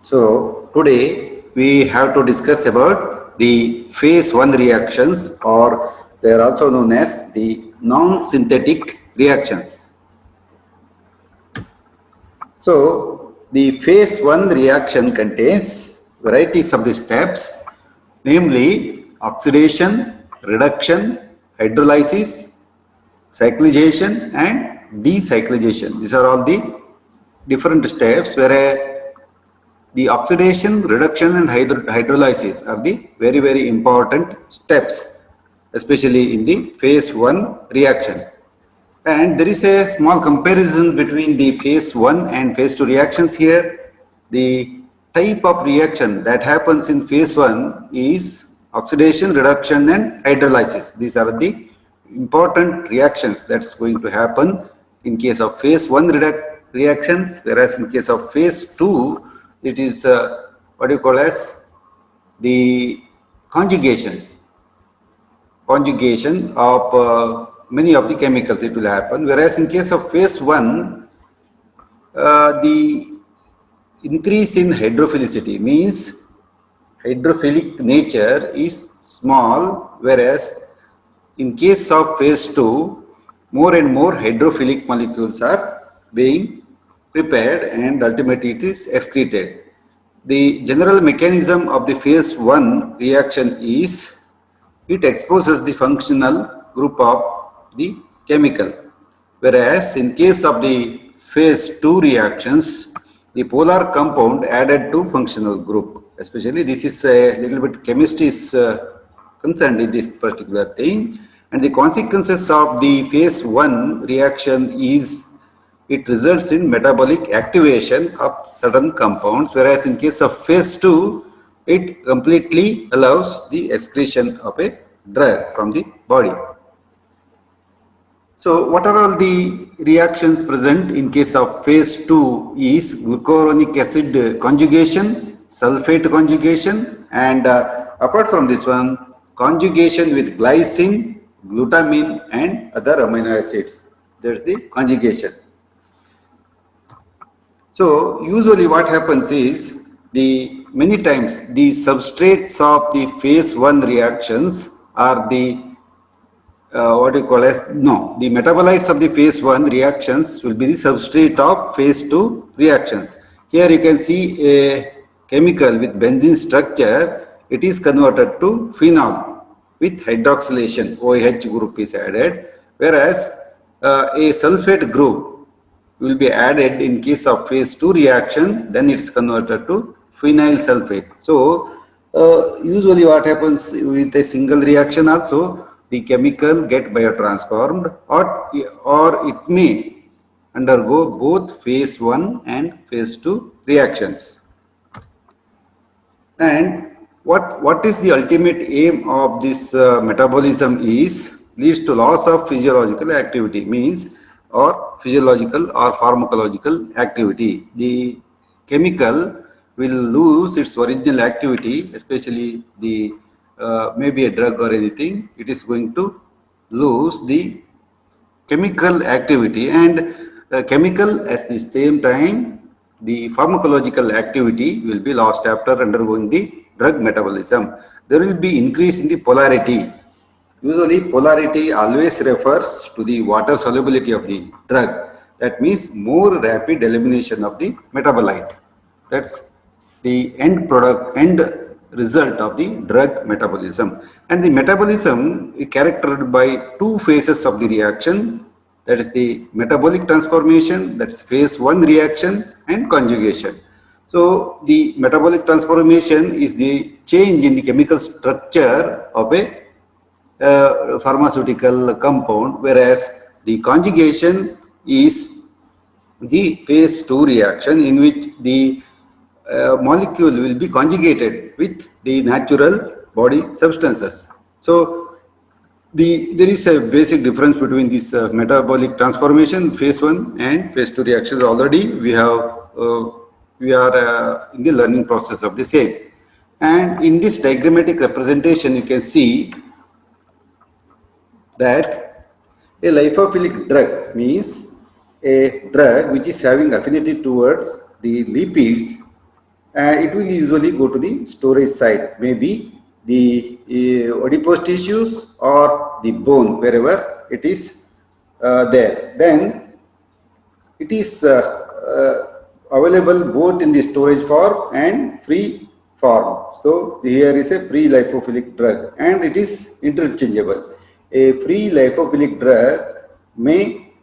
So today we have to discuss about the phase 1 reactions, or they are also known as the non-synthetic reactions. So the phase 1 reaction contains varieties of the steps, namely oxidation, reduction, hydrolysis, cyclization and decyclization. These are all the different steps where the oxidation, reduction and hydrolysis are the very important steps, especially in the phase 1 reaction. And there is a small comparison between the phase 1 and phase 2 reactions here. The type of reaction that happens in phase 1 is oxidation, reduction and hydrolysis. These are the important reactions that's going to happen in case of phase 1 reactions, whereas in case of phase 2 it is what you call as the conjugations of many of the chemicals it will happen, whereas in case of phase 1 the increase in hydrophilicity means hydrophilic nature is small, whereas in case of phase 2 more and more hydrophilic molecules are being prepared and ultimately it is excreted. The general mechanism of the phase 1 reaction is it exposes the functional group of the chemical, whereas in case of the phase 2 reactions, the polar compound added to functional group. Especially this is a little bit chemistry is concerned in this particular thing, and the consequences of the phase 1 reaction is it results in metabolic activation of certain compounds, whereas in case of phase 2 it completely allows the excretion of a drug from the body. So what are all the reactions present in case of phase 2 is glucuronic acid conjugation, sulfate conjugation, and apart from this one, conjugation with glycine, glutamine and other amino acids. There's the conjugation. So usually what happens is many times the substrates of the phase 1 reactions are the the metabolites of the phase 1 reactions will be the substrate of phase 2 reactions. Here you can see a chemical with benzene structure, it is converted to phenol with hydroxylation, OH group is added, whereas a sulfate group will be added in case of phase 2 reaction, then it's converted to phenyl sulfate. So usually what happens with a single reaction also, the chemical get biotransformed or it may undergo both phase 1 and phase 2 reactions. And what is the ultimate aim of this metabolism is leads to loss of physiological activity, means or physiological or pharmacological activity. The chemical will lose its original activity, especially the maybe a drug or anything, it is going to lose the chemical activity, and chemical at the same time the pharmacological activity will be lost after undergoing the drug metabolism. There will be increase in the polarity. Usually polarity always refers to the water solubility of the drug. That means more rapid elimination of the metabolite. That's the end result of the drug metabolism. And the metabolism is characterized by two phases of the reaction, that is the metabolic transformation, that's phase 1 reaction, and conjugation. So the metabolic transformation is the change in the chemical structure of a pharmaceutical compound, whereas the conjugation is the phase 2 reaction in which the molecule will be conjugated with the natural body substances. So there is a basic difference between this metabolic transformation phase 1 and phase 2 reactions. Already we are in the learning process of the same. And in this diagrammatic representation you can see that a lipophilic drug means a drug which is having affinity towards the lipids, and it will usually go to the storage site, maybe the adipose tissues or the bone, wherever it is there. Then it is available both in the storage form and free form. So here is a free lipophilic drug and it is interchangeable. A free lipophilic drug may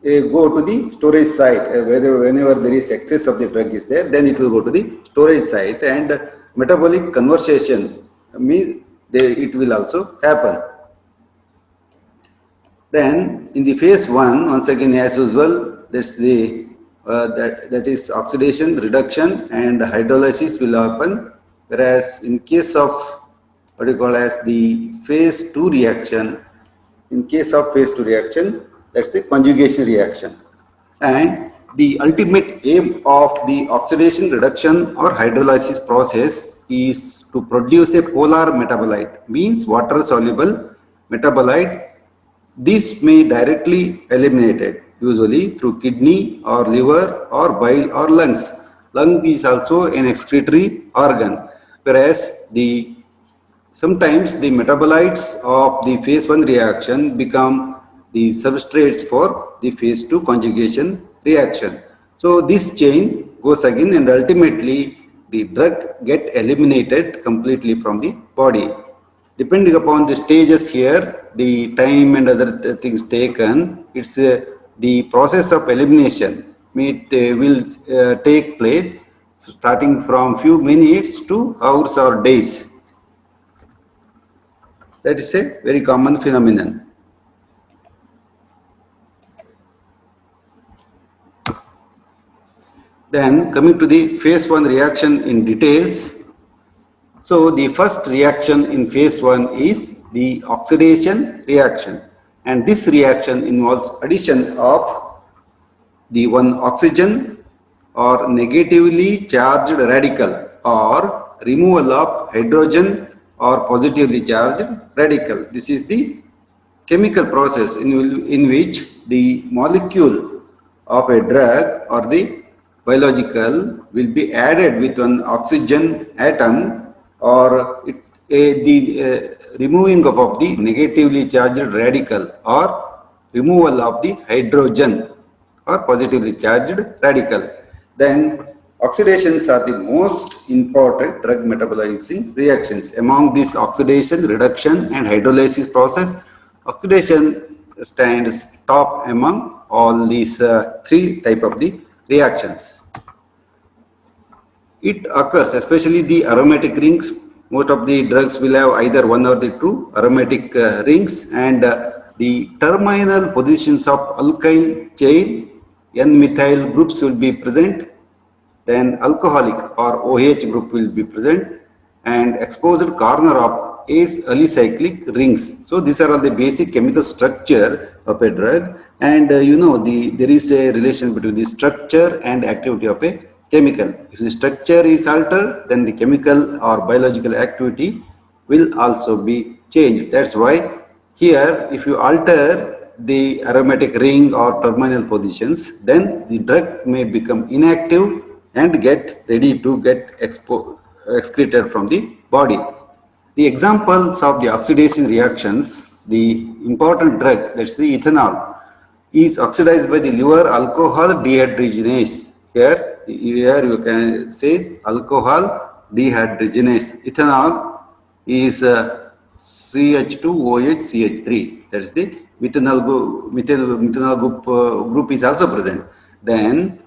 go to the storage site. Whenever there is excess of the drug is there, then it will go to the storage site, and metabolic conversion it will also happen. Then in the phase 1, once again as usual, that's the that is oxidation, reduction and hydrolysis will happen, whereas in case of what you call as the phase 2 reaction, in case of phase 2 reaction, that's the conjugation reaction. And the ultimate aim of the oxidation, reduction or hydrolysis process is to produce a polar metabolite, means water soluble metabolite. This may directly eliminated, usually through kidney or liver or bile or lungs. Lung is also an excretory organ, whereas sometimes the metabolites of the phase 1 reaction become the substrates for the phase 2 conjugation reaction. So this chain goes again and ultimately the drug get eliminated completely from the body. Depending upon the stages here, the time and other things taken, it's the process of elimination will take place starting from few minutes to hours or days. That is a very common phenomenon. Then coming to the phase 1 reaction in details. So the first reaction in phase 1 is the oxidation reaction, and this reaction involves addition of the one oxygen or negatively charged radical or removal of hydrogen or positively charged radical. This is the chemical process in which the molecule of a drug or the biological will be added with one oxygen atom, or the removing of the negatively charged radical or removal of the hydrogen or positively charged radical. Then oxidations are the most important drug metabolizing reactions. Among these oxidation, reduction and hydrolysis process, oxidation stands top among all these three type of the reactions. It occurs, especially the aromatic rings. Most of the drugs will have either one or the two aromatic rings, and the terminal positions of alkyl chain N-methyl groups will be present. Then alcoholic or OH group will be present, and exposed corner of is alicyclic rings. So these are all the basic chemical structure of a drug, and there is a relation between the structure and activity of a chemical. If the structure is altered, then the chemical or biological activity will also be changed. That's why here, if you alter the aromatic ring or terminal positions, then the drug may become inactive and get ready to get excreted from the body. The examples of the oxidation reactions, the important drug, that's the ethanol, is oxidized by the liver alcohol dehydrogenase. Here you can say alcohol dehydrogenase. Ethanol is CH2OH CH3. That is the methanol group is also present. Then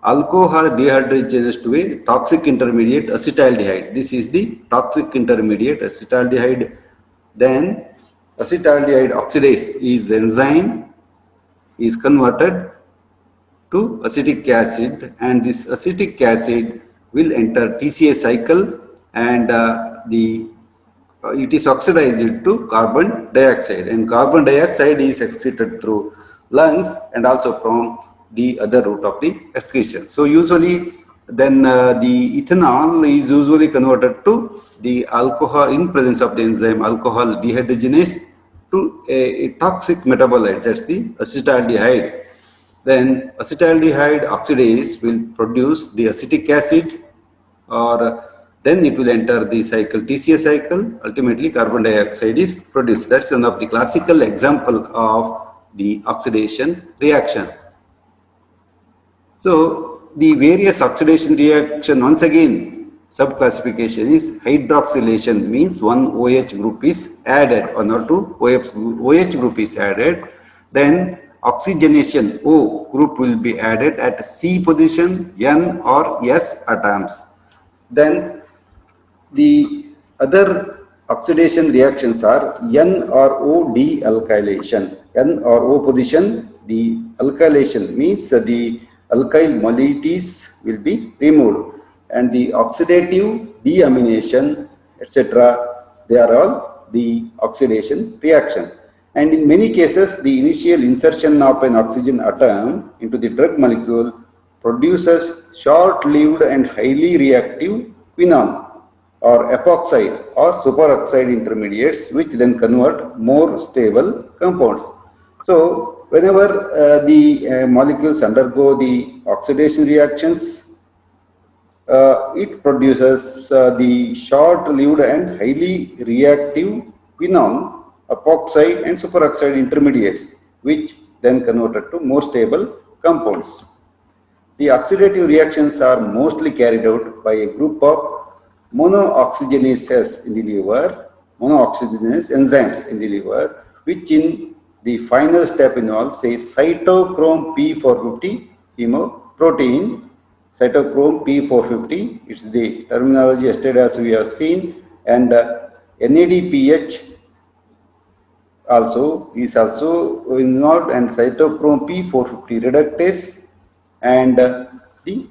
alcohol dehydrogenase to a toxic intermediate acetaldehyde. This is the toxic intermediate acetaldehyde. Then acetaldehyde oxidase is enzyme is converted to acetic acid, and this acetic acid will enter TCA cycle, and it is oxidized to carbon dioxide, and carbon dioxide is excreted through lungs and also from the other route of the excretion. So usually then the ethanol is usually converted to the alcohol in presence of the enzyme alcohol dehydrogenase to a toxic metabolite, that's the acetaldehyde. Then acetaldehyde oxidase will produce the acetic acid, or then it will enter the cycle, TCA cycle. Ultimately, carbon dioxide is produced. That's one of the classical example of the oxidation reaction. So the various oxidation reaction, once again, sub-classification is hydroxylation, means one OH group is added, one or two OH group is added. Then oxygenation, O group will be added at C position, N or S atoms. Then the other oxidation reactions are N or O dealkylation. N or O position, the alkylation means the alkyl moieties will be removed, and the oxidative deamination, etc. They are all the oxidation reaction. And in many cases, the initial insertion of an oxygen atom into the drug molecule produces short-lived and highly reactive quinone or epoxide or superoxide intermediates, which then convert more stable compounds. So whenever the molecules undergo the oxidation reactions, it produces the short-lived and highly reactive quinone, epoxide and superoxide intermediates, which then converted to more stable compounds. The oxidative reactions are mostly carried out by a group of monooxygenases in the liver, monooxygenase enzymes in the liver, which in the final step involves say cytochrome P450 hemoprotein, cytochrome P450, it's the terminology yesterday also we have seen, and NADPH also is also involved, and cytochrome P450 reductase and the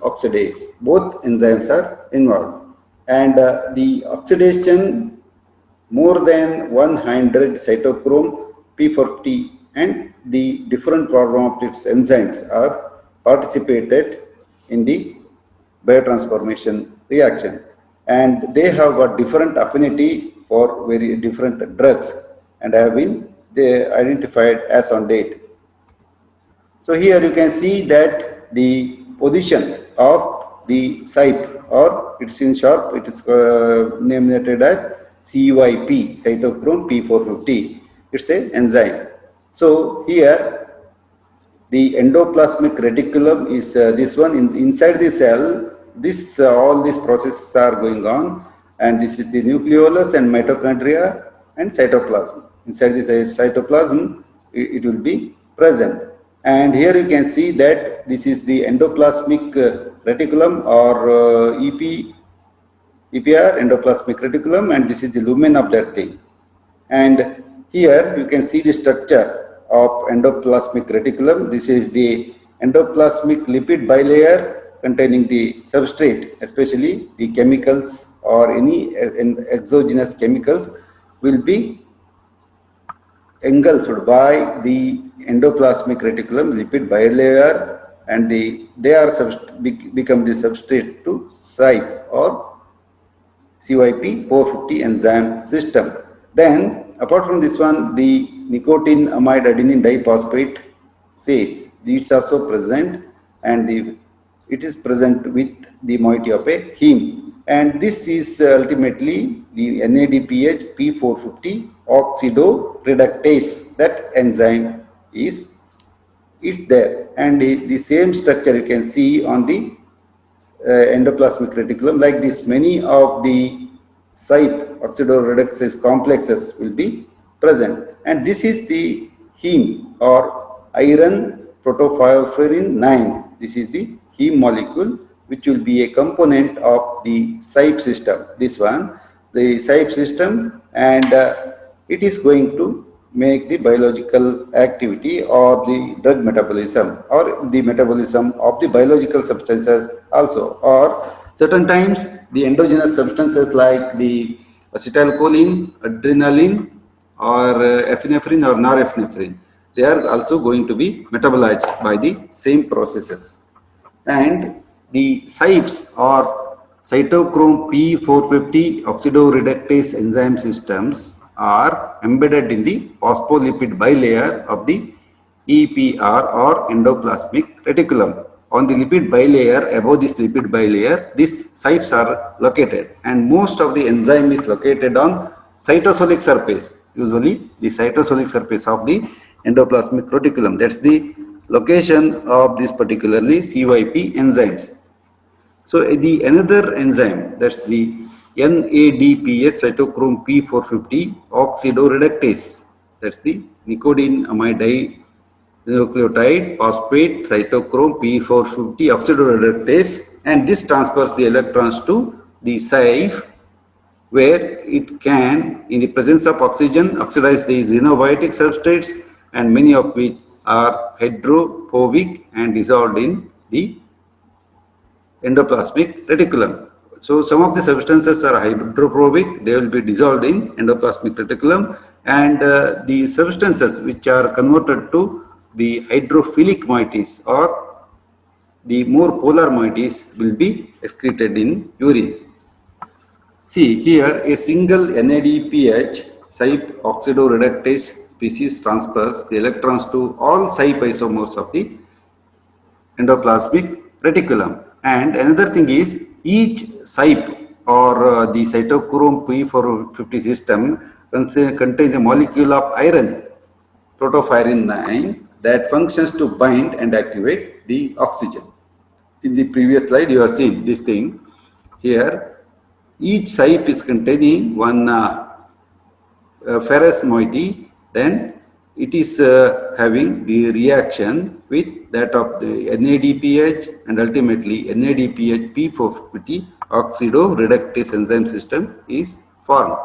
oxidase, both enzymes are involved. And the oxidation more than 100 cytochrome P450 and the different form of its enzymes are participated in the biotransformation reaction, and they have got different affinity for very different drugs and have been identified as on date. So here you can see that the position of the CYP, or it's in short, it is named as CYP, cytochrome P450. It's an enzyme. So here the endoplasmic reticulum is this one. Inside the cell, this all these processes are going on, and this is the nucleolus and mitochondria and cytoplasm. Inside the cytoplasm, it will be present. And here you can see that this is the endoplasmic reticulum, or EPR, endoplasmic reticulum, and this is the lumen of that thing. And here you can see the structure of endoplasmic reticulum. This is the endoplasmic lipid bilayer containing the substrate, especially the chemicals or any exogenous chemicals will be engulfed by the endoplasmic reticulum lipid bilayer, and they are become the substrate to CYP or CYP 450 enzyme system. Then apart from this one, the nicotine amide adenine diphosphate says it's also present, and it is present with the moiety of a heme, and this is ultimately the NADPH P450 oxidoreductase. That enzyme is there, and the same structure you can see on the endoplasmic reticulum. Like this, many of the CYP oxidoreductase complexes will be present, and this is the heme or iron protoporphyrin 9. This is the heme molecule, which will be a component of the CYP system. This one, the CYP system, and it is going to make the biological activity or the drug metabolism or the metabolism of the biological substances also, or certain times the endogenous substances like the acetylcholine, adrenaline, or epinephrine or norepinephrine, they are also going to be metabolized by the same processes. And the CYPs or cytochrome P450 oxidoreductase enzyme systems are embedded in the phospholipid bilayer of the EPR or endoplasmic reticulum, on the lipid bilayer, above this lipid bilayer, these sites are located, and most of the enzyme is located on cytosolic surface, usually the cytosolic surface of the endoplasmic reticulum. That's the location of this particularly CYP enzymes. So the another enzyme, that's the NADPH cytochrome P450 oxidoreductase, that's the nicotiniamide nucleotide phosphate cytochrome P450 oxidoreductase, and this transfers the electrons to the sieve, where it can, in the presence of oxygen, oxidize the xenobiotic substrates, and many of which are hydrophobic and dissolved in the endoplasmic reticulum. So some of the substances are hydrophobic, they will be dissolved in endoplasmic reticulum, and the substances which are converted to the hydrophilic moieties or the more polar moieties will be excreted in urine. See here, a single NADPH CYP oxidoreductase species transfers the electrons to all CYP isomers of the endoplasmic reticulum. And another thing is, each CYP or the cytochrome P450 system contains a molecule of iron, protophyrin 9, that functions to bind and activate the oxygen. In the previous slide, you have seen this thing. Here, each CYP is containing one ferrous moiety, then it is having the reaction with that of the NADPH and ultimately NADPH P450 oxidoreductase enzyme system is formed.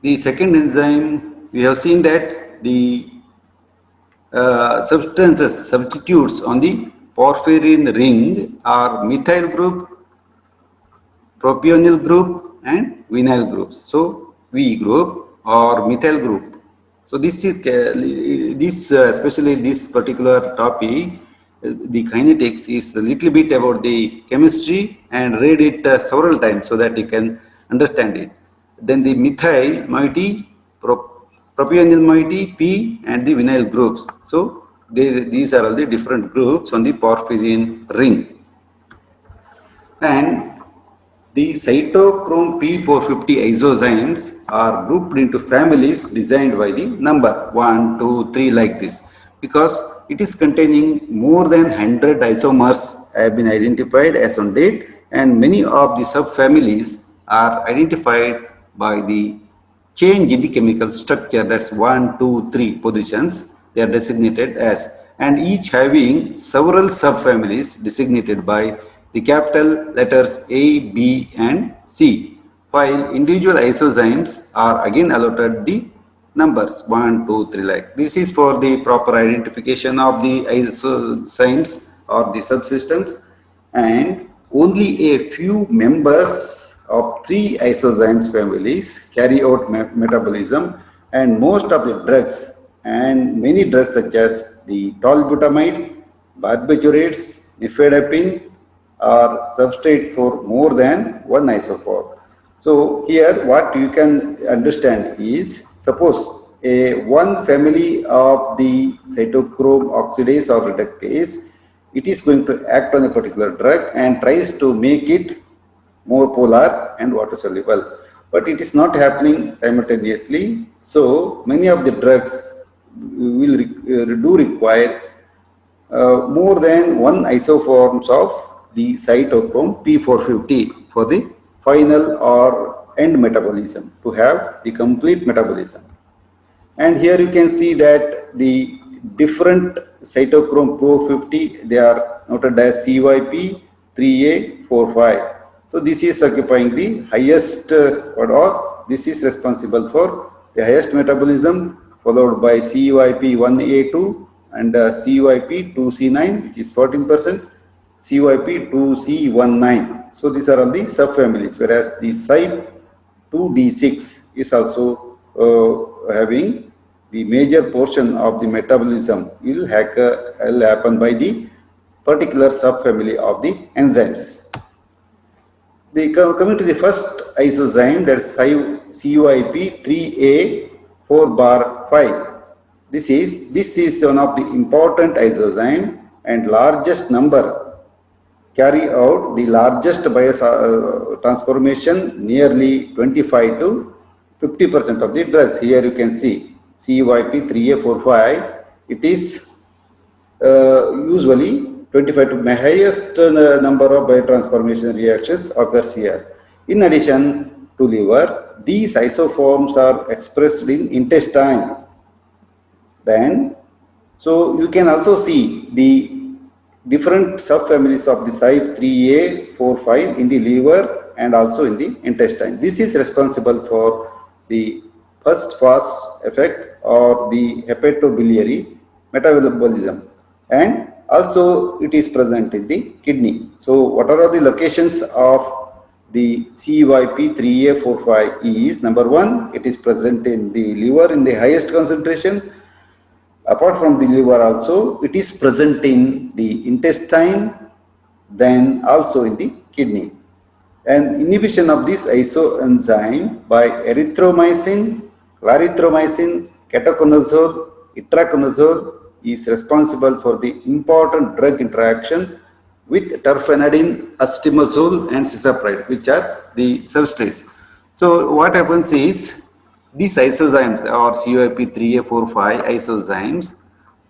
The second enzyme, we have seen that the substitutes on the porphyrin ring are methyl group, propionyl group, and vinyl groups. So V group or methyl group. So this is especially this particular topic, the kinetics is a little bit about the chemistry, and read it several times so that you can understand it. Then the methyl moiety, propionyl moiety, P, and the vinyl groups. So these are all the different groups on the porphyrin ring. And the cytochrome P450 isozymes are grouped into families designed by the number 1, 2, 3 like this, because it is containing more than 100 isomers have been identified as on date, and many of the subfamilies are identified by the change in the chemical structure. That's 1, 2, 3 positions they are designated as, and each having several subfamilies designated by the capital letters A, B, and C, while individual isozymes are again allotted the numbers 1, 2, 3 like. This is for the proper identification of the isozymes or the subsystems, and only a few members of 3 isozymes families carry out metabolism, and most of the drugs and many drugs such as the tolbutamide, barbiturates, nifedipine are substrate for more than one isoform. So here what you can understand is, suppose one family of the cytochrome oxidase or reductase, it is going to act on a particular drug and tries to make it more polar and water soluble, but it is not happening simultaneously. So many of the drugs will do require more than one isoforms of the cytochrome P450 for the final or end metabolism, to have the complete metabolism. And here you can see that the different cytochrome P450, they are noted as CYP 3A45. So this is occupying the highest or this is responsible for the highest metabolism, followed by CYP1A2 and CYP2C9, which is 14%, CYP2C19. So these are all the subfamilies, whereas the CYP2D6 is also having the major portion of the metabolism will happen by the particular subfamily of the enzymes. Coming to the first isozyme, that's CUIP 3A 4 bar 5. This is one of the important isozyme and largest number carry out the largest transformation, nearly 25 to 50% of the drugs. Here you can see CUIP 3A45. It is usually 25 to the highest number of biotransformation reactions occurs here. In addition to liver, these isoforms are expressed in intestine. Then, so you can also see the different subfamilies of the CYP3A45 in the liver and also in the intestine. This is responsible for the first fast effect or the hepatobiliary metabolism, and also it is present in the kidney. So what are the locations of the CYP3A45 is, number one, it is present in the liver in the highest concentration. Apart from the liver also, it is present in the intestine, then also in the kidney. And inhibition of this isoenzyme by erythromycin, clarithromycin, ketoconazole, itraconazole is responsible for the important drug interaction with terfenadine, acetaminophen and cisapride, which are the substrates. So what happens is, these isozymes or CYP3A45 isozymes,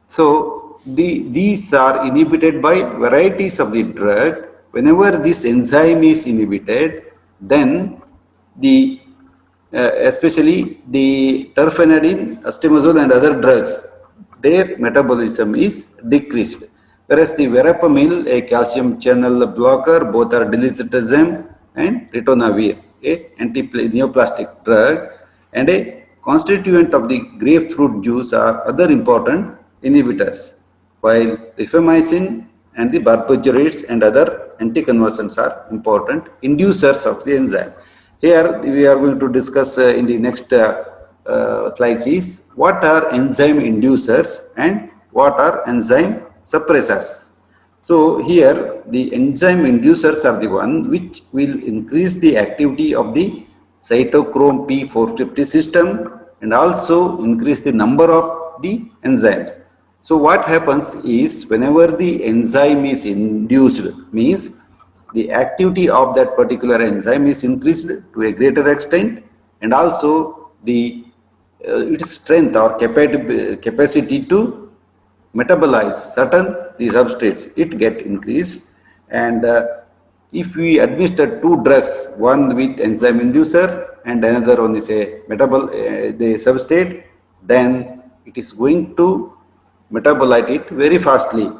so these are inhibited by varieties of the drug. Whenever this enzyme is inhibited, then the especially the terfenadine, acetaminophen and other drugs, their metabolism is decreased. Whereas the verapamil, a calcium channel blocker, both are diligestrozem and ritonavir, a anti-neoplastic drug, and a constituent of the grapefruit juice are other important inhibitors, while rifamycin and the barbiturates and other anticonvulsants are important inducers of the enzyme. Here we are going to discuss in the next slides is what are enzyme inducers and what are enzyme suppressors. So here the enzyme inducers are the one which will increase the activity of the cytochrome P450 system and also increase the number of the enzymes. So what happens is, whenever the enzyme is induced, means the activity of that particular enzyme is increased to a greater extent, and also the its strength or capacity to metabolize certain the substrates, it get increased. And if we administer two drugs, one with enzyme inducer and another one is a the substrate, then it is going to metabolite it very fastly.